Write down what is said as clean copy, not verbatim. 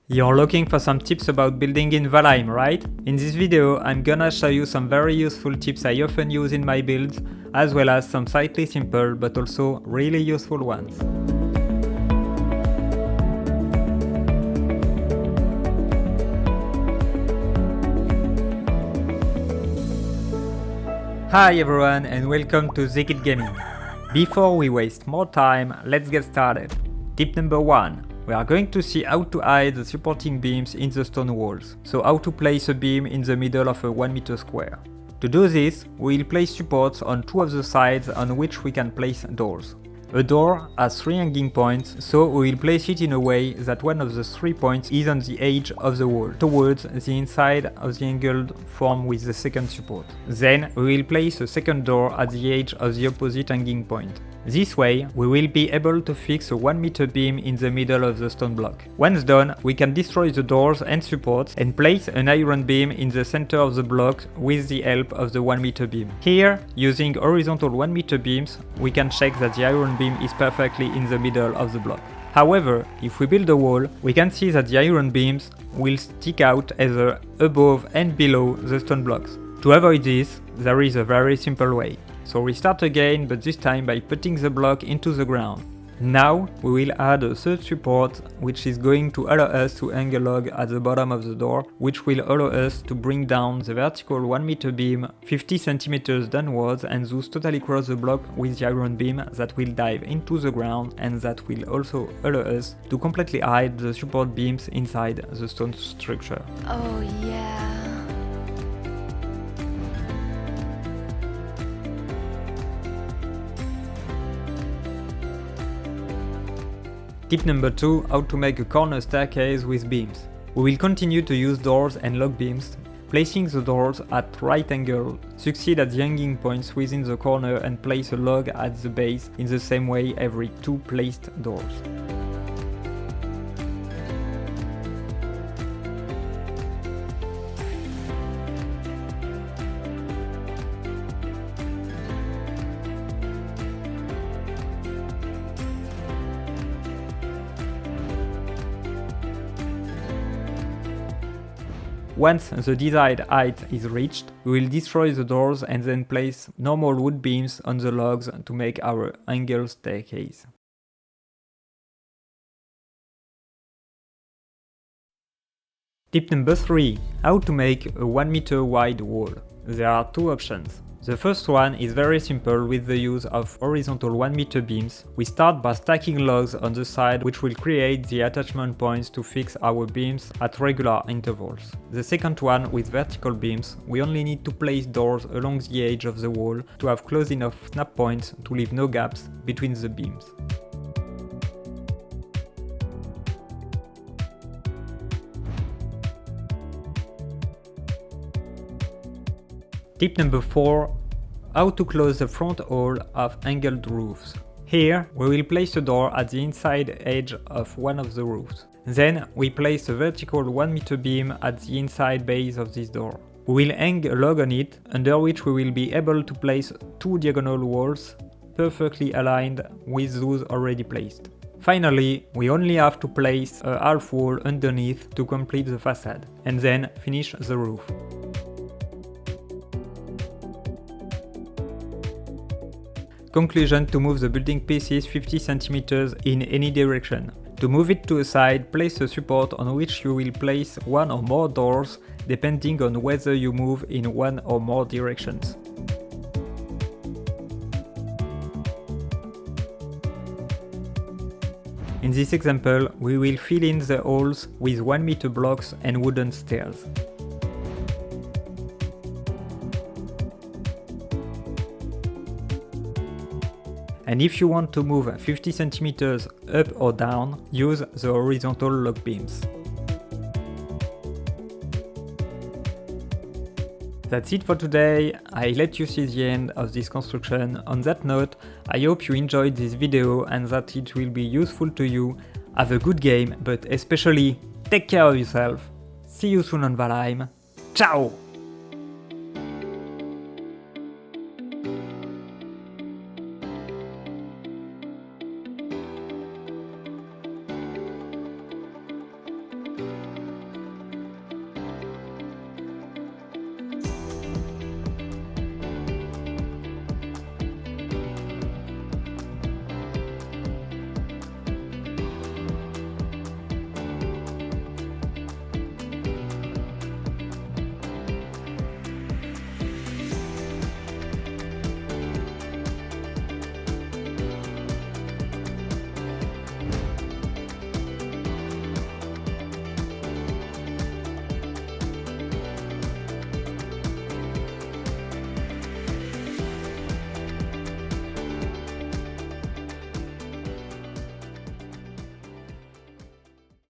You're looking for some tips about building in Valheim, right? In this video, I'm gonna show you some very useful tips I often use in my builds, as well as some slightly simple but also really useful ones. Hi everyone and welcome to Zekit Gaming. Before we waste more time, let's get started. Tip number 1. We are going to see how to hide the supporting beams in the stone walls, so how to place a beam in the middle of a 1 meter square. To do this, we will place supports on 2 of the sides on which we can place doors. A door has 3 hanging points, so we will place it in a way that one of the 3 points is on the edge of the wall, towards the inside of the angled form with the second support. Then we will place a second door at the edge of the opposite hanging point. This way, we will be able to fix a 1 meter beam in the middle of the stone block. Once done, we can destroy the doors and supports and place an iron beam in the center of the block with the help of the 1 meter beam. Here, using horizontal 1 meter beams, we can check that the iron beam is perfectly in the middle of the block. However, if we build a wall, we can see that the iron beams will stick out either above and below the stone blocks. To avoid this, there is a very simple way. So we start again, but this time by putting the block into the ground. Now we will add a third support, which is going to allow us to hang a log at the bottom of the door, which will allow us to bring down the vertical 1 meter beam 50 cm downwards and thus totally cross the block with the iron beam that will dive into the ground, and that will also allow us to completely hide the support beams inside the stone structure. Oh yeah. Tip number 2. How to make a corner staircase with beams. We will continue to use doors and log beams, placing the doors at right angle, succeed at the hanging points within the corner and place a log at the base in the same way every 2 placed doors. Once the desired height is reached, we will destroy the doors and then place normal wood beams on the logs to make our angled staircase. Tip number 3. How to make a 1 meter wide wall. There are 2 options. The first one is very simple with the use of horizontal 1 meter beams. We start by stacking logs on the side, which will create the attachment points to fix our beams at regular intervals. The second one, with vertical beams, we only need to place doors along the edge of the wall to have close enough snap points to leave no gaps between the beams. Tip number 4. How to close the front hall of angled roofs. Here, we will place a door at the inside edge of one of the roofs. Then, we place a vertical 1 meter beam at the inside base of this door. We will hang a log on it, under which we will be able to place 2 diagonal walls, perfectly aligned with those already placed. Finally, we only have to place a half wall underneath to complete the facade, and then finish the roof. Conclusion: to move the building pieces 50 cm in any direction. To move it to a side, place a support on which you will place 1 or more doors, depending on whether you move in 1 or more directions. In this example, we will fill in the holes with 1 meter blocks and wooden stairs. And if you want to move 50 cm up or down, use the horizontal log beams. That's it for today. I let you see the end of this construction. On that note, I hope you enjoyed this video and that it will be useful to you. Have a good game, but especially take care of yourself. See you soon on Valheim. Ciao!